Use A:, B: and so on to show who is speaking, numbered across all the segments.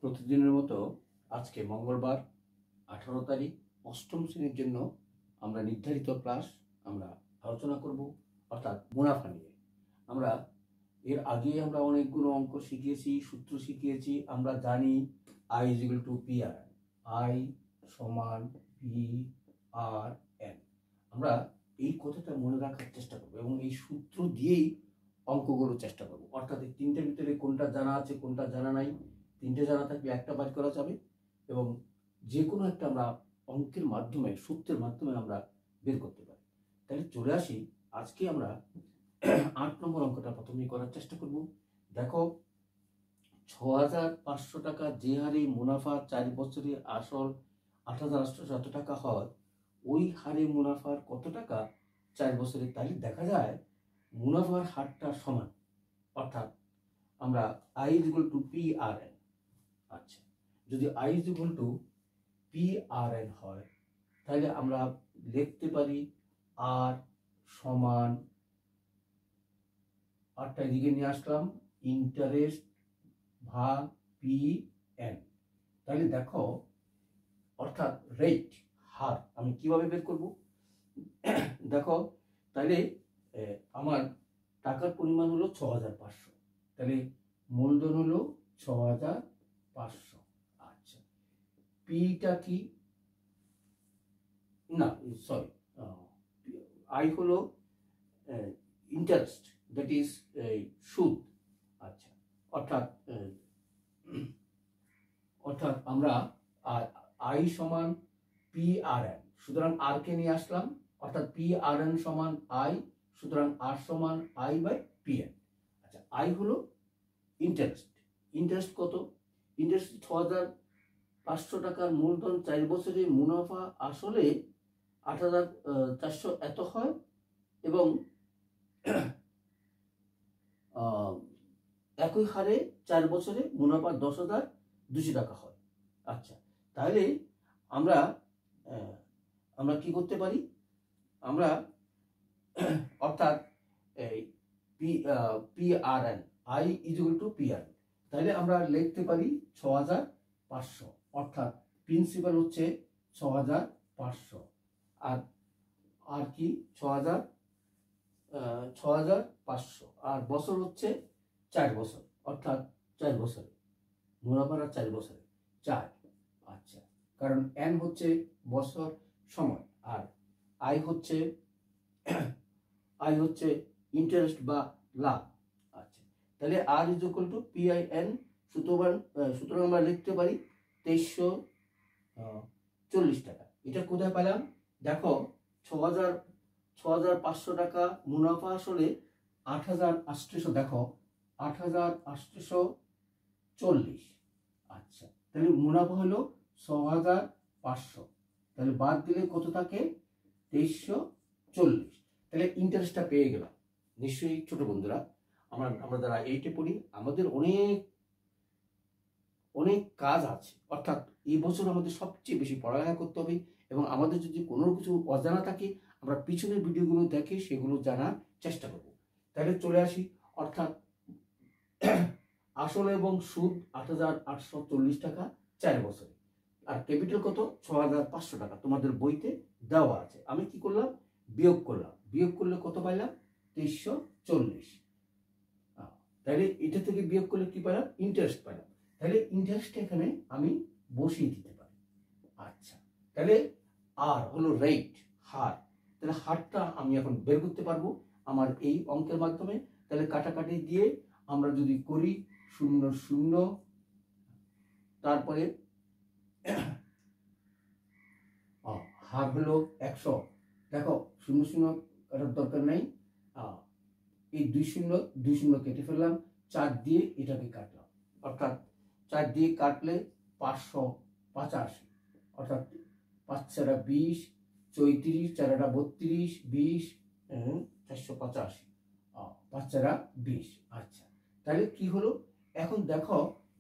A: প্রতিদিনের মতো আজকে মঙ্গলবার 18 তারিখ অষ্টম শ্রেণীর জন্য আমরা নির্ধারিত ক্লাস আমরা আলোচনা করব, অর্থাৎ মুনাফা নিয়ে। আমরা এর আগে আমরা অনেকগুলো অঙ্ক শিখিয়েছি, সূত্র শিখিয়েছি। আমরা জানি I is equal to P R N, I সমান পি আর এন। আমরা এই কথাটা মনে রাখার চেষ্টা করবো এবং এই সূত্র দিয়েই অঙ্কগুলো চেষ্টা করবো। অর্থাৎ এই তিনটের ভিতরে কোনটা জানা আছে কোনটা জানা নাই, তিনটে জানা থাকলে একটা বাদ করা যাবে এবং যে কোনো একটা আমরা অঙ্কের মাধ্যমে সূত্রের মাধ্যমে আমরা বের করতে পারি। তাহলে চলে আসি, আজকে আমরা 8 নম্বর অঙ্কটা প্রথমেই করার চেষ্টা করব। দেখো, 6,500 টাকা যে হারে মুনাফা 4 বছরে আসল 8,800 টাকা হয়, ওই হারে মুনাফার কত টাকা 4 বছরে? তাহলে দেখা যায় মুনাফার হারটা সমান, অর্থাৎ আমরা I is equal to P R N. আচ্ছা, যদি I is equal to P R N হয় তাহলে আমরা লিখতে পারি আর সমান, আরটা এদিকে নিয়ে আসলাম, ইন্টারেস্ট ভাগ পি এন। তাহলে দেখো, অর্থাৎ রেট, হার আমি কিভাবে বের করব? দেখো, তাহলে আমার টাকার পরিমাণ হলো 6,500, তাহলে মূলধন হলো 6,500। আচ্ছা, পিটা কি? না, সরি, আই হলো ইন্টারেস্ট, দ্যাট ইজ সুদ। আচ্ছা, অর্থাৎ আমরা আই সমান পি আর এন, সুতরাং আর কে নিয়ে আসলাম, অর্থাৎ পি আর এন সমান আই, সুতরাং আর সমান আই বাই পি এন। আচ্ছা, আই হলো ইন্টারেস্ট। ইন্টারেস্ট কত? ইন্টারেস্ট 6,500 টাকার মূলধন 4 বছরে মুনাফা আসলে 8,400 এত হয় এবং একই হারে 4 বছরে মুনাফা 10,200 টাকা হয়। আচ্ছা, তাহলে আমরা কি করতে পারি? আমরা অর্থাৎ P R N, I is equal to P R N, তাহলে আমরা লিখতে পারি 6,500, অর্থাৎ প্রিন্সিপাল হচ্ছে 6,500 আর কি 6,500 আর বছর হচ্ছে 4 বছর, অর্থাৎ 4 বছরে মুনাফার 4 বছরে 4। আচ্ছা, কারণ এন হচ্ছে বছর সময় আর আই হচ্ছে ইন্টারেস্ট বা লাভ। আচ্ছা, তাহলে r is equal to p i n, সুতরাং আমরা লিখতে পারি 2340 টাকা। এটা কোথায় পেলাম? দেখো, 6,500 টাকা মুনাফা আসলে 8,800, দেখো 8,840। আচ্ছা, তাহলে মুনাফা হলো 6,500, তাহলে বাদ দিলে কত থাকে? 2340। তাহলে ইন্টারেস্টটা পেয়ে গেলাম। নিশ্চয়ই ছোট বন্ধুরা, আমরা যারা এইটে পড়ি, আমাদের অনেক কাজ আছে, অর্থাৎ এই বছর আমাদের সবচেয়ে বেশি পড়ালেখা করতে হবে এবং আমাদের যদি কোনো কিছু অজানা থাকে আমরা পিছনের ভিডিওগুলো দেখে সেগুলো জানার চেষ্টা করব। তাহলে চলে আসি, অর্থাৎ আসল এবং সুদ 8,840 টাকা 4 বছরে, আর ক্যাপিটাল কত? 6,500 টাকা তোমাদের বইতে দেওয়া আছে। আমি কি করলাম? বিয়োগ করলাম। বিয়োগ করলে কত পাইলাম? 2340। তাহলে এটা থেকে বিয়োগ করলে কি পেলাম? ইন্টারেস্ট পেলাম। তাহলে ইন্টারেস্ট এখানে আমি বসিয়ে দিতে পারি। আচ্ছা, তাহলে আর হলো রেট, হার। তাহলে হারটা আমি এখন বের করতে পারবো আমার এই অঙ্কের মাধ্যমে। তাহলে কাটাকাটি দিয়ে আমরা যদি করি 0 0, তারপরে হার হলো 100। দেখো 0 0 কাটার দরকার নেই, এই 2 0 2 0 কেটে ফেললাম, 4 দিয়ে এটাকে কাটলাম, অর্থাৎ 4 দিয়ে কাটলে 585, অর্থাৎ 5 4 20, 34 4 32, 20, 485, 5 4 20। আচ্ছা, তাহলে কি হলো? এখন দেখো,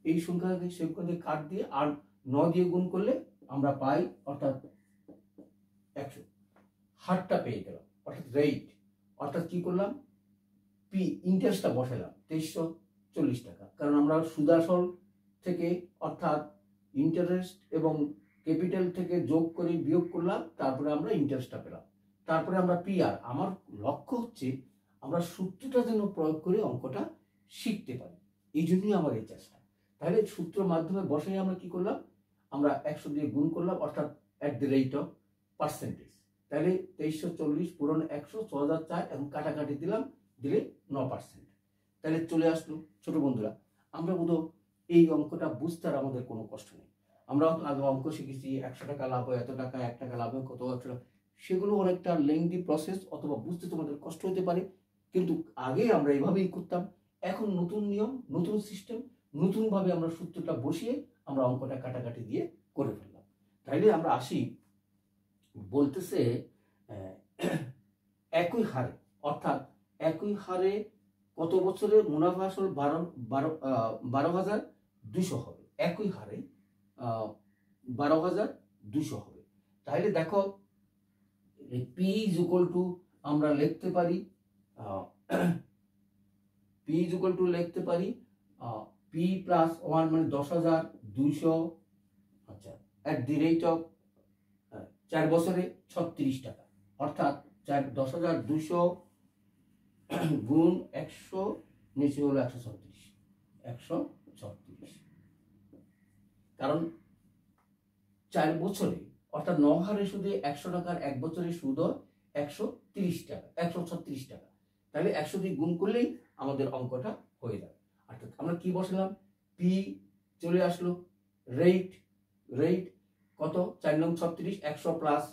A: এই সংখ্যাকে কাট দিয়ে আর 9 দিয়ে গুণ করলে আমরা পাই, অর্থাৎ 100। হারটা পেয়ে গেলাম, অর্থাৎ রেট। অর্থাৎ কি করলাম? ইন্টারেস্টটা বসালাম 2340 টাকা, কারণ আমরা সুদ আসল থেকে অর্থাৎ ইন্টারেস্ট এবং ক্যাপিটাল থেকে যোগ করে বিয়োগ করলাম, তারপরে আমরা ইন্টারেস্টটা পেলাম, তারপরে আমরা পিআর। আমার লক্ষ্য হচ্ছে আমরা সূত্রটা যেন প্রয়োগ করে অঙ্কটা শিখতে পারি, এই জন্যই আমার এই চেষ্টা। তাহলে সূত্র মাধ্যমে বসে আমরা কি করলাম, আমরা 100 দিয়ে গুণ করলাম, অর্থাৎ at the rate of percentage. তাহলে 2340 পূরণ 100 6004, এখন কাটাকাটি দিলাম, দিলে 9%। তাহলে চলে আসলো। ছোট বন্ধুরা, আমরা বোধহয় এই অঙ্কটা বুঝতে আর আমাদের কোনো কষ্ট নেই। আমরা আগে অঙ্ক শিখেছি 100 টাকা লাভ হয় এত টাকা, 1 টাকা লাভ হয় কত, সেগুলো অনেকটা লেংদি প্রসেস, অথবা বুঝতে তোমাদের কষ্ট হতে পারে, কিন্তু আগে আমরা এভাবেই করতাম। এখন নতুন নিয়ম, নতুন সিস্টেম, নতুনভাবে আমরা সূত্রটা বসিয়ে আমরা অঙ্কটা কাটাকাটি দিয়ে করে ফেললাম। তাইলে আমরা আসি, বলতেছে একই হারে, অর্থাৎ একই হারে কত বছরে মুনাফা আসল 12,200 হবে। একই হারে 12,200 হবে। তাহলে দেখো পি ইজ ইকুয়াল টু আমরা লিখতে পারি পি ইজ ইকুয়াল টু লিখতে পারি পি প্লাস 1 মানে 10,200, আচ্ছা, এট দি রেট অফ 4 বছরে 36 টাকা, অর্থাৎ 10,200 গুণ 100 নিচে হলো 136। কারণ 4 বছরে অর্থাৎ 9 হারে সুদে 100 টাকার 1 বছরের সুদ 130 টাকা, 136 টাকা। তাহলে 100 দিয়ে গুণ করলেই আমাদের অঙ্কটা হয়ে যাবে। অর্থাৎ আমরা কি বসালাম, পি চলে আসলো, রেট কত, 4 নং 36, 100 প্লাস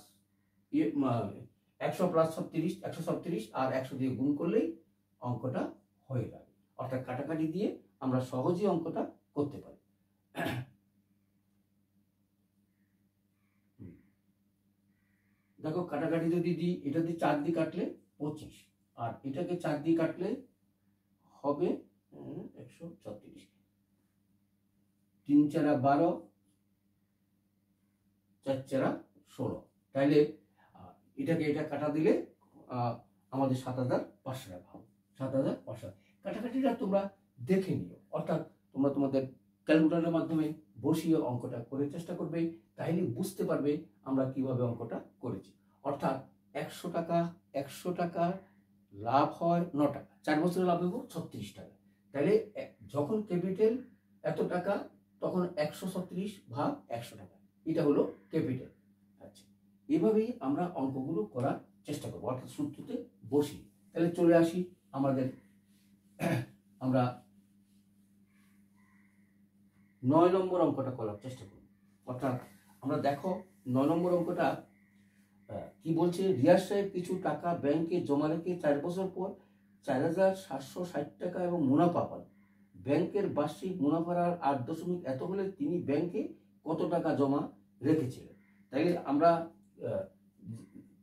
A: 36, 136 আর 100 দিয়ে গুণ করলেই অঙ্কটা হয়ে যাবে। অর্থাৎ কাটাকাটি দিয়ে আমরা সহজেই অঙ্কটা করতে পারি। দেখো কাটাকাটি যদি দিই, এটা দিয়ে 4 দিয়ে কাটলে 25, আর এটাকে 4 দিয়ে কাটলে হবে 136, 3 4 12, 4 4 16। তাইলে এটাকে এটা কাটা দিলে আমাদের 7,500 টাকা হবে। 7,500। কাটাকাটিটা তোমরা দেখে নিও, অর্থাৎ তোমরা তোমাদের ক্যালকুলেটরের মাধ্যমে বসিয়ে অঙ্কটা করে চেষ্টা করবে, তাহলে বুঝতে পারবে আমরা কিভাবে অঙ্কটা করেছি। অর্থাৎ 100 টাকা লাভ হয় 9 টাকা, 4 বছরে লাভ হইব 36 টাকা। তাহলে যখন ক্যাপিটাল এত টাকা, তখন 136 ভাগ 100 টাকা, এটা হলো ক্যাপিটাল। আচ্ছা, এভাবেই আমরা অঙ্কগুলো করার চেষ্টা করবো, অর্থাৎ সূত্রতে বসি। তাহলে চলে আসি আমাদের, আমরা 9 নম্বর অঙ্কটা করার চেষ্টা করব। অর্থাৎ আমরা দেখো 9 নম্বর অঙ্কটা কি বলছে, রিয়াজ সাহেব কিছু টাকা ব্যাংকে জমা রেখে 4 বছর পর 4,760 টাকা এবং মুনাফা পান। ব্যাংকের বার্ষিক মুনাফার 8 এত হলে তিনি ব্যাংকে কত টাকা জমা রেখেছিলেন। তাইলে আমরা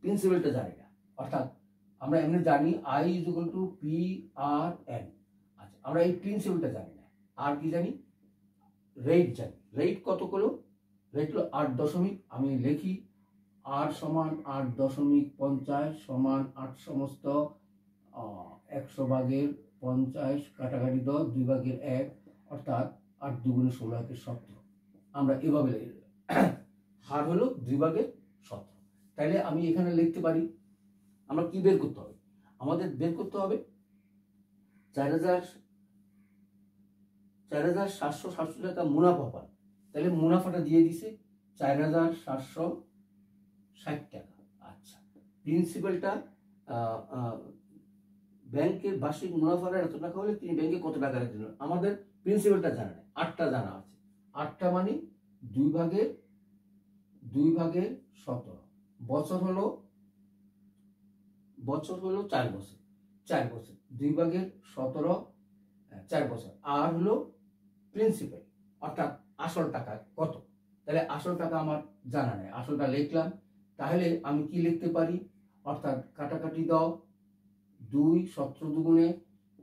A: প্রিন্সিপালটা জানি না, অর্থাৎ আমরা এমনি জানি I is equal to P R N. আচ্ছা, আমরা এই প্রিন্সিপালটা জানি না। আর কি জানি, রেট জানি। রেট কত করলো, রেট হলো 8 আমি লিখি 8 সমান 8.50 সমান 8 সমস্ত 100 ভাগের 50, কাটাকাটি 10, 2 ভাগের 1, অর্থাৎ 8 2 16 = 17। আমরা এভাবে হার হলো 2 ভাগের 17। তাইলে আমি এখানে লিখতে পারি, আমরা কি বের করতে হবে, আমাদের বের করতে হবে 4,760 টাকা মুনাফা পান। তাহলে মুনাফাটা দিয়ে দিছে 4,760 টাকা। আচ্ছা, প্রিন্সিপালটা ব্যাংকের বার্ষিক মুনাফার এত টাকা হলে তিনি ব্যাংকে কত টাকা রেখেছিলেন, আমাদের প্রিন্সিপালটা জানা নেই, 8টা জানা আছে। 8টা মানে 2 ভাগের 17, বছর হলো 4 বছর, 2 ভাগের 17 4 বছর, আর হলো প্রিন্সিপাল অর্থাৎ আসল টাকা কত। তাহলে আসল টাকা আমার জানা নেই, আসলটা লিখলাম। তাহলে আমি কি লিখতে পারি, অর্থাৎ কাটাকাটি দাও, 2 17 দুগুণে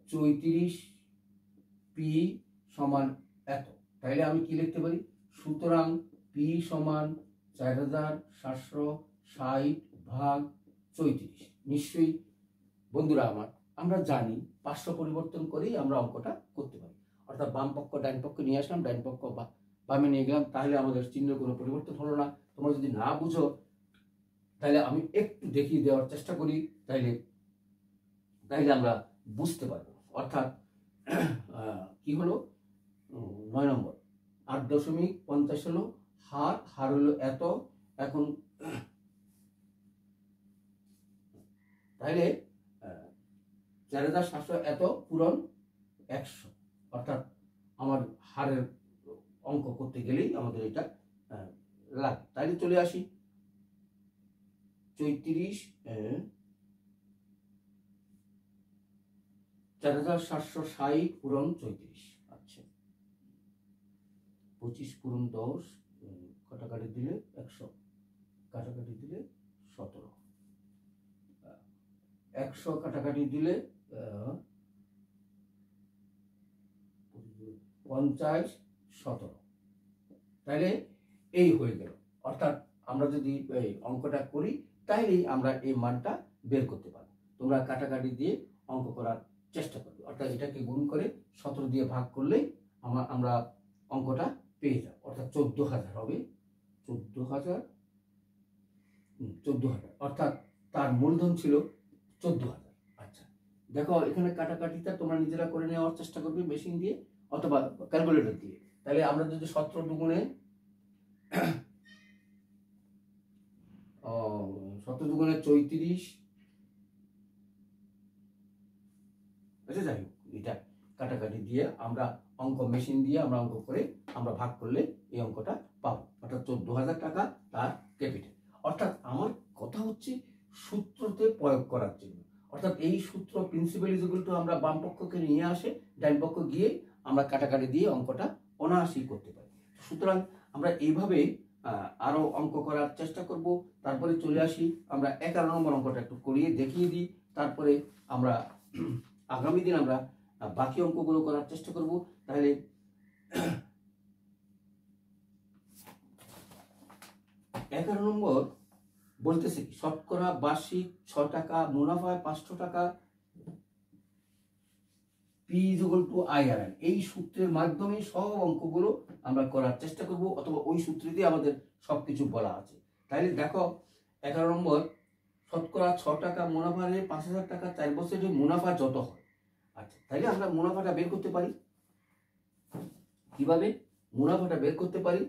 A: 34, পি সমান এত। তাহলে আমি কি লিখতে পারি, সুতরাং পি সমান 4,760 ভাগ 34। নিশ্চয়ই বন্ধুরা আমার, আমরা জানি 500 পরিবর্তন করেই আমরা অঙ্কটা করতে পারি। অর্থাৎ বাম পক্ষ ডান পক্ষ নিয়ে আসলাম, ডান পক্ষ বামে নিয়ে গেলাম, তাহলে আমাদের চিহ্নের কোনো পরিবর্তন হলো না। তোমরা যদি না বুঝো তাহলে আমি একটু দেখিয়ে দেওয়ার চেষ্টা করি, তাইলে আমরা বুঝতে পারবো। অর্থাৎ কি হলো 9 নম্বর 8.50 হলো হার, হার হলো এত। এখন তাহলে 4700 এত পূরণ 100, অর্থাৎ আমার হারের অঙ্ক করতে গেলেই আমাদের এটা লাগে। তাইলে চলে আসি 4760 পূরণ 34। আচ্ছা, 25 পূরণ 10, কাটাকাটি দিলে 100, কাটাকাটি দিলে 17, 100 কাটাকাটি দিলে 50, 17। তাহলে এই হয়ে গেল। অর্থাৎ আমরা যদি এই অঙ্কটা করি তাইলেই আমরা এই মানটা বের করতে পারবো। তোমরা কাটাকাটি দিয়ে অঙ্ক করার চেষ্টা করবে। অর্থাৎ এটাকে গুণ করে 17 দিয়ে ভাগ করলেই আমরা অঙ্কটা পেয়ে যাব। অর্থাৎ 14,000 হবে। 14,000, অর্থাৎ তার মূলধন ছিল 14,000। আচ্ছা, দেখো এখানে কাটাকাটিটা তোমরা নিজেরা করে নেওয়ার চেষ্টা করবে মেশিন দিয়ে অথবা ক্যালকুলেটর দিয়ে। তাহলে আমরা যদি 17 দুগুণে 34, আচ্ছা যাই হোক, এটা কাটাকাটি দিয়ে আমরা অঙ্ক মেশিন দিয়ে আমরা অঙ্ক করে আমরা ভাগ করলে এই অঙ্কটা পাবো। অর্থাৎ 14,000 টাকা তার ক্যাপিটাল। অর্থাৎ আমার কথা হচ্ছে সূত্রতে প্রয়োগ করার জন্য। অর্থাৎ এই সূত্র প্রিন্সিপাল ইজ ইকুয়াল টু আমরা বাম পক্ষকে নিয়ে আসে ডান পক্ষ গিয়ে আমরা কাটাকাটি দিয়ে অঙ্কটা অনায়াসই করতে পারি। সুতরাং আমরা এইভাবে আরো অঙ্ক করার চেষ্টা করব। তারপরে চলে আসি আমরা 11 নম্বর অঙ্কটা একটু করিয়ে দেখিয়ে দিই। তারপরে আমরা আগামী দিন আমরা বাকি অঙ্কগুলো করার চেষ্টা করব। তাহলে 11 নম্বর বলতেছে কি, শতকরা বার্ষিক 6 টাকা মুনাফায় 500 টাকা, পি ইজ ইকুয়াল টু আইআরএন। এই সূত্রের মাধ্যমে সব অঙ্কগুলো আমরা করার চেষ্টা করব, অথবা ওই সূত্রে দিয়ে আমাদের সবকিছু বলা আছে। তাহলে দেখো 11 নম্বর, শতকরা 6 টাকা মুনাফারে 5,000 টাকা 4 বছরে মুনাফা যত হয়। আচ্ছা, তাহলে আমরা মুনাফাটা বের করতে পারি। কিভাবে মুনাফাটা বের করতে পারি?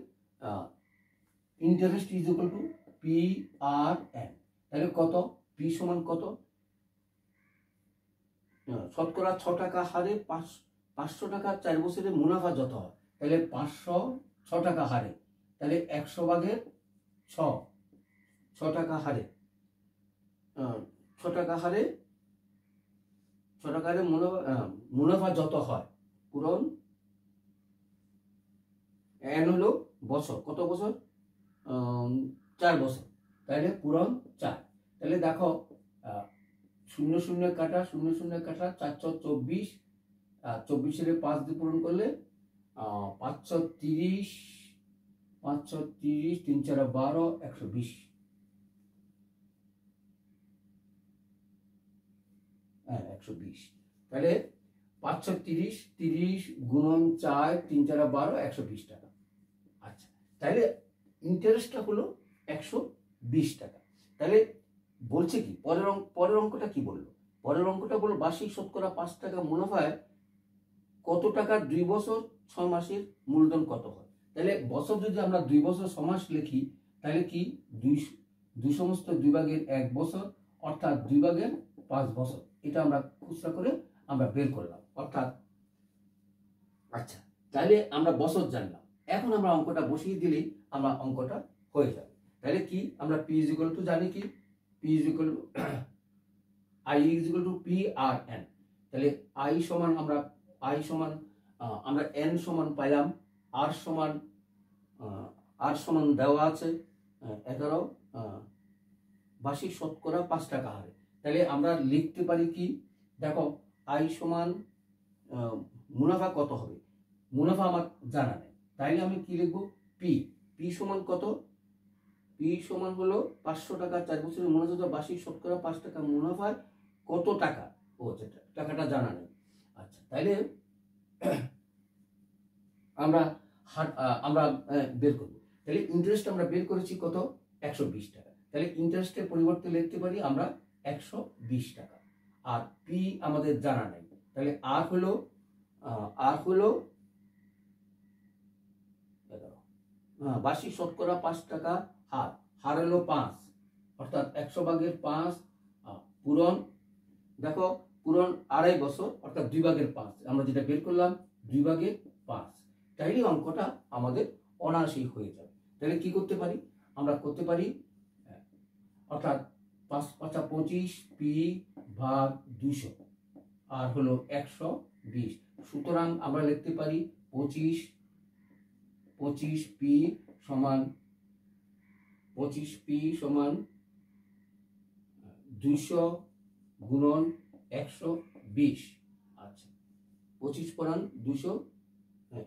A: Interest is equal to P R N. তাহলে কত? পি সমান কত? শতকরা 6 টাকা হারে 500 টাকা 4 বছরে মুনাফা যত হয়। তাহলে 506 টাকা হারে, তাহলে 100 ভাগের 6 টাকা হারে 6 টাকা হারে মুনাফা যত হয় পূরণ এন হলো বছর। কত বছর? 4 বছর। তাহলে পূরণ 4। তাহলে দেখো 0 0 কাটা 0 0 কাটা 424, 24 5 দিয়ে পূরণ করলে 530, 530, 3 4 12, 120। 120। তাহলে 530, 30 গুণন 4, 3 4 12, 120 টাকা। আচ্ছা, তাহলে ইন্টারেস্টটা হলো 120 টাকা। তাহলে বলছে কি পরের অঙ্কটা কি বললো? পরের অঙ্কটা বললো বার্ষিক শতকরা 5 টাকা মুনাফায় কত টাকার 2 বছর 6 মাসের মূলধন কত হয়। তাহলে বছর যদি আমরা 2 বছর 6 মাস লিখি, তাহলে কি 2 সমস্ত 2 ভাগের 1 বছর, অর্থাৎ 2 ভাগের 5 বছর। এটা আমরা খুচরা করে আমরা বের করলাম। অর্থাৎ আচ্ছা, তাহলে আমরা বছর জানলাম। এখন আমরা অঙ্কটা বসিয়ে দিলেই আমরা অঙ্কটা হয়ে যাবে। তাহলে কি আমরা পি ইজ ইকুয়াল টু জানি কি? P is equal to I is equal to P R N. তাহলে আই সমান আমরা এন সমান পাইলাম, আর সমান দেওয়া আছে 11, বার্ষিক শতকরা 5 টাকা হারে। তাহলে আমরা লিখতে পারি কি? দেখো আই সমান মুনাফা কত হবে? মুনাফা আমার জানা নেই, তাইলে আমি কি লিখবো? পি সমান কত? পি সমান হলো 500 টাকা 4 বছরের মুনাফা, বার্ষিক শতকরা 5 টাকা মুনাফায় কত টাকা? ও আচ্ছা, টাকাটা জানা নেই। আচ্ছা, তাইলে আমরা আমরা বের করব। তাহলে ইন্টারেস্ট আমরা বের করেছি কত, 120 টাকা। তাহলে ইন্টারেস্টের পরিবর্তে লিখতে পারি আমরা 120 টাকা। আর পি আমাদের জানা নাই, তাহলে আর হলো 11, বার্ষিক শতকরা 5 টাকা হার, হার হলো 5, অর্থাৎ 100 ভাগের 5 পূরণ, দেখো পূরণ 2.5 বছর, অর্থাৎ 2 ভাগের 5, আমরা যেটা বের করলাম 2 ভাগের 5। তাইলে অঙ্কটা আমাদের অনায়াসই হয়ে যাবে। তাহলে কি করতে পারি, আমরা করতে পারি অর্থাৎ 5 5 25 পি ভাগ 200 আর হলো 120। সুতরাং আমরা লিখতে পারি 25 পি সমান 200 গুণন 120। আচ্ছা, 25 পূরণ 200,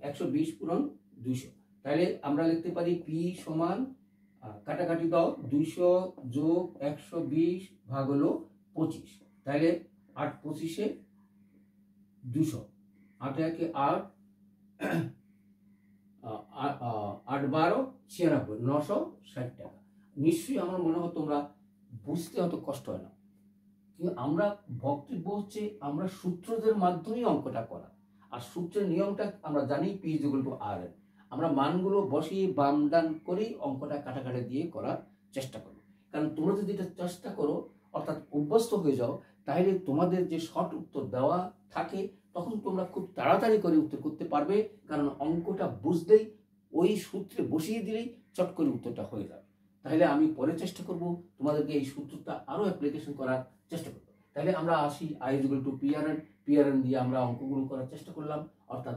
A: 120 পূরণ 200। তাহলে আমরা লিখতে পারি পি সমান, কাটাকাটি দাও, 200 যোগ 120 ভাগ হলো 25। তাহলে 8 25-এ 200, 8 1 8, 8 12 96, 960 টাকা। নিশ্চয়ই আমার মনে হয় তোমরা বুঝতে অত কষ্ট হয় না, কিন্তু আমরা বক্তব্য হচ্ছে আমরা সূত্রদের মাধ্যমেই অঙ্কটা করা। আর সূত্রের নিয়মটা আমরা জানি, P is equal to R N. আমরা মানগুলো বসিয়ে বাম ডান করেই অঙ্কটা কাটাকাটি দিয়ে করার চেষ্টা করো। কারণ তোমরা যদি এটা চেষ্টা করো, অর্থাৎ অভ্যস্ত হয়ে যাও, তাহলে তোমাদের যে শর্ট উত্তর দেওয়া থাকে তখন তোমরা খুব তাড়াতাড়ি করে উত্তর করতে পারবে। কারণ অঙ্কটা বুঝলেই ওই সূত্রে বসিয়ে দিলেই চট করে উত্তরটা হয়ে যাবে। তাহলে আমি পরে চেষ্টা করব তোমাদেরকে এই সূত্রটা আরও অ্যাপ্লিকেশন করার চেষ্টা করব। তাহলে আমরা আসি I is equal to PRN দিয়ে আমরা অঙ্কগুলো করার চেষ্টা করলাম। অর্থাৎ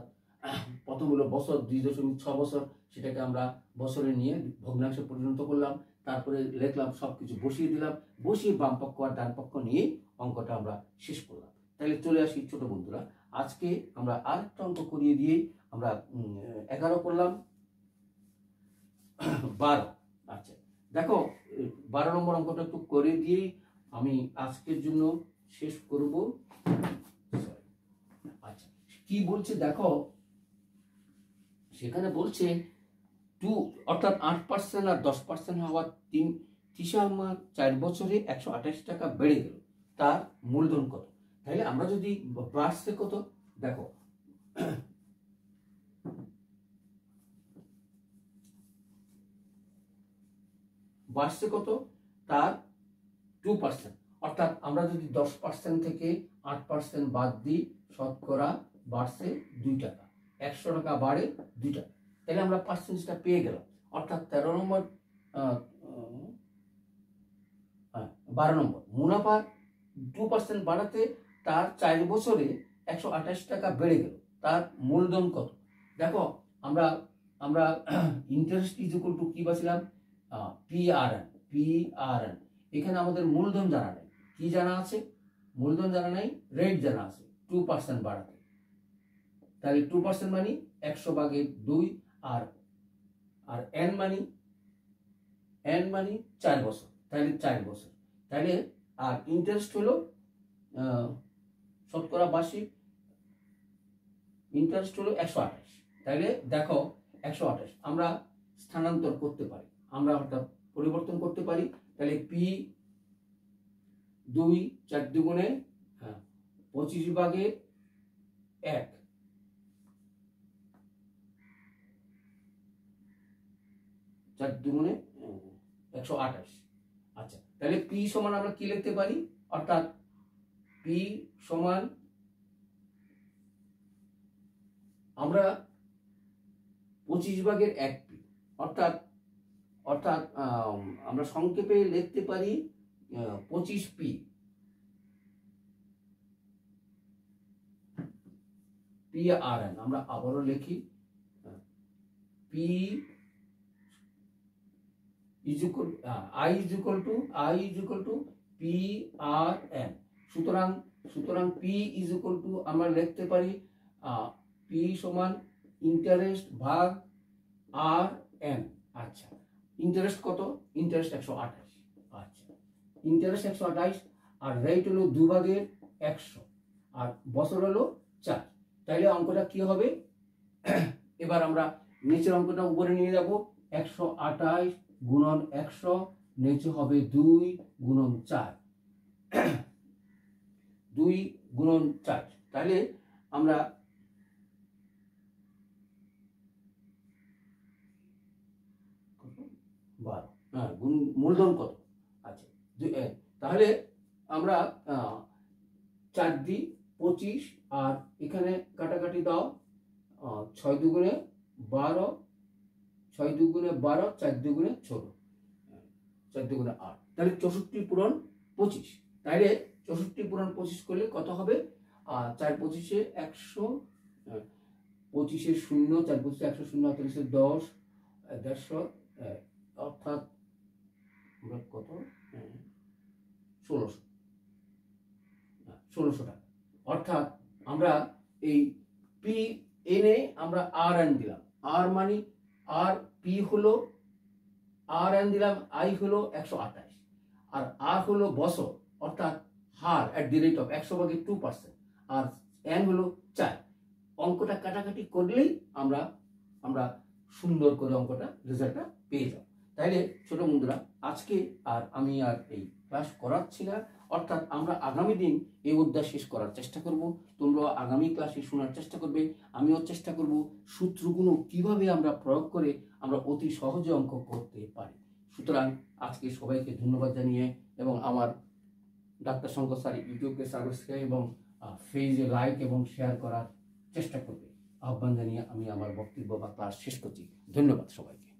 A: প্রথম হলো বছর 2.6 বছর, সেটাকে আমরা বছরে নিয়ে ভগ্নাংশে পরিণত করলাম। তারপরে লিখলাম, সবকিছু বসিয়ে দিলাম, বসিয়ে বাম পক্ষ আর ডান পক্ষ নিয়ে অঙ্কটা আমরা শেষ করলাম। তাহলে চলে আসি ছোট বন্ধুরা, আজকে আমরা আরেকটা অঙ্ক করিয়ে দিয়ে আমরা 11 করলাম, 12। আচ্ছা দেখো, 12 নম্বর অঙ্কটা একটু করে দিয়ে আমি আজকের জন্য শেষ করব। আচ্ছা, কি বলছে দেখো, সেখানে বলছে 2 অর্থাৎ 8% আর 10% হওয়ার 4 বছরে 128 টাকা বেড়ে গেল, তার মূলধন কত? তাহলে আমরা যদি বাড়ছে কত, দেখো বাড়ছে কত, তার 2%, অর্থাৎ আমরা যদি 10% থেকে 8% বাদ দিই, শতকরা বাড়ছে 2 টাকা, 100 টাকা বাড়ে 2 টাকা। তাহলে আমরা পার্সেন্টেজটা পেয়ে গেলাম। অর্থাৎ 12 নম্বর মুনাফা 2% বাড়াতে তার 4 বছরে 128 টাকা বেড়ে গেল, তার মূলধন কত? দেখো আমরা ইন্টারেস্ট ইজ ইকুয়াল টু কি বাছিলাম, পিআরএন। এখানে আমাদের মূলধন জানা নাই, কি জানা আছে? মূলধন জানা নাই, রেট জানা আছে 2% বাড়াতে। তাহলে 2% মানে 100 ভাগের 2, আর এন মানে 4 বছর, তাহলে 4 বছর। তাহলে আর ইন্টারেস্ট হলো শতকরা বার্ষিক ইন্টারেস্ট হলো 128। তাহলে দেখো 128 আমরা স্থানান্তর করতে পারি, আমরা অর্থাৎ পরিবর্তন করতে পারি। তাহলে পি 2 4 দুগুণে 25 ভাগে 1, 4 দুগুণে 128। আচ্ছা, তাহলে পি সমান আমরা কি লিখতে পারি, অর্থাৎ পি সমান আমরা 25 ভাগের 1 পি, অর্থাৎ আমরা সংক্ষেপে লিখতে পারি 25 পি। পিআরএন আমরা আবারও লিখি, P is equal to PRN. সুতরাং পি ইজ ইকুয়াল টু আমরা লিখতে পারি পি সমান ইন্টারেস্ট ভাগ আর এন। আচ্ছা, ইন্টারেস্ট কত? ইন্টারেস্ট 128। আচ্ছা, ইন্টারেস্ট 128 আর রেট হলো 2 ভাগের 100 আর বছর হলো 4। তাইলে অঙ্কটা কি হবে, এবার আমরা নিচের অঙ্কটা উপরে নিয়ে যাব। 128 গুণন 100, নিচে হবে 2 গুণন 4, 2 গুণন 4। তাহলে আমরা মূলধন কত? আচ্ছা, তাহলে আমরা 4 দিই 25, আর এখানে কাটাকাটি দাও, 6 দুগুণে 12, 6 দুগুণে 12, 4 দুগুণে 16, 4 দুগুণে 8, তাহলে 64 পূরণ 25। তাহলে 64 পূরণ 25 করলে কত হবে? 4 25-এ 100, 25-এ 0, 4 25-এ 100, 0 38-এ 10, 150, অর্থাৎ কত? 1600 টাকা। অর্থাৎ আমরা এই পি এনে আমরা আর এন দিলাম, আর মানে আর পি হলো আর এন দিলাম, আই হলো 128, আর আর হলো বছর অর্থাৎ হার এট দি রেট অফ 100/2%, আর এন হলো 4। অঙ্কটা কাটাকাটি করলেই আমরা সুন্দর করে অঙ্কটা রেজাল্টটা পেয়ে যাব। তাইলে ছোট বন্ধুরা, আজকে আমি এই ক্লাস করাচ্ছি না, অর্থাৎ আমরা আগামী দিন এই অধ্যায় শেষ করার চেষ্টা করব। তোমরা আগামী ক্লাসে শোনার চেষ্টা করবে, আমিও চেষ্টা করব সূত্রগুলো কিভাবে আমরা প্রয়োগ করে আমরা অতি সহজে অঙ্ক করতে পারি। সুতরাং আজকে সবাইকে ধন্যবাদ জানিয়ে এবং আমার ডাক্তার শঙ্কর স্যার ইউটিউবকে সাবস্ক্রাইব এবং পেজে লাইক এবং শেয়ার করার চেষ্টা করবে আহ্বান জানিয়ে আমি আমার বক্তব্য বা ক্লাস শেষ করছি। ধন্যবাদ সবাইকে।